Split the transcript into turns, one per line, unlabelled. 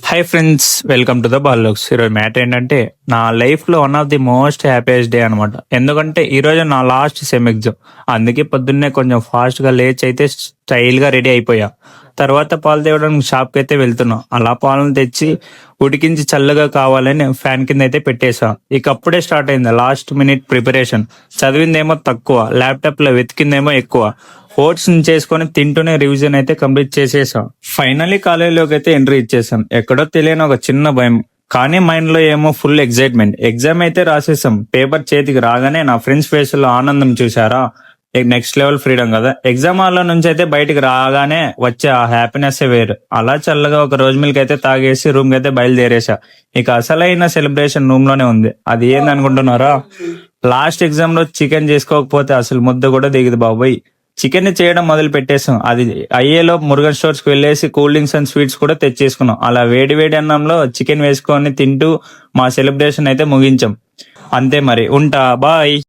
Hi friends, welcome to the బాల్లోక్స్. ఈరోజు matter ఏంటంటే నా లైఫ్లో one of the most happiest day అనమాట. ఎందుకంటే ఈరోజు నా లాస్ట్ సెమ్ ఎగ్జామ్. అందుకే పొద్దున్నే కొంచెం ఫాస్ట్గా లేచి అయితే స్టైల్గా రెడీ అయిపోయా. తర్వాత పాలు తేవడానికి షాప్కి అయితే వెళ్తున్నా. అలా పాలను తెచ్చి ఉడికించి చల్లగా కావాలని ఫ్యాన్ కింద అయితే పెట్టేశా. ఇక అప్పుడే స్టార్ట్ అయింది లాస్ట్ మినిట్ ప్రిపరేషన్. చదివిందేమో తక్కువ, ల్యాప్టాప్లో వెతికిందేమో ఎక్కువ. ఓట్స్ చేసుకొని తింటూనే రివిజన్ అయితే కంప్లీట్ చేసేసాం. ఫైనల్లీ కాలేజీలోకి అయితే ఎంట్రీ ఇచ్చేసాం. ఎక్కడో తెలియని ఒక చిన్న భయం, కానీ మైండ్ లో ఏమో ఫుల్ ఎగ్జైట్మెంట్. ఎగ్జామ్ అయితే రాసేసాం. పేపర్ చేతికి రాగానే నా ఫ్రెండ్స్ ఫేస్ లో ఆనందం చూసారా, నెక్స్ట్ లెవెల్ ఫ్రీడమ్ కదా. ఎగ్జామ్ హాల్లో నుంచి అయితే బయటికి రాగానే వచ్చే ఆ హ్యాపీనెస్ వేరు. అలా చల్లగా ఒక రోజు మిల్క్ అయితే తాగేసి రూమ్ కి అయితే బయలుదేరేసా. ఇక అసలైన సెలబ్రేషన్ రూమ్ లోనే ఉంది. అది ఏందనుకుంటున్నారా? లాస్ట్ ఎగ్జామ్ లో చికెన్ చేసుకోకపోతే అసలు ముద్ద కూడా దిగదు బాబోయ్. చికెన్ చేయడం మొదలు పెట్టేసాం. అది అయ్యేలో మురుగన్ స్టోర్స్ కి వెళ్ళేసి కూల్ డ్రింక్స్ అండ్ స్వీట్స్ కూడా తెచ్చేసుకున్నాం. అలా వేడి వేడి అన్నంలో చికెన్ వేసుకొని తింటూ మా సెలబ్రేషన్ అయితే ముగించాం. అంతే మరి, ఉంటా, బాయ్.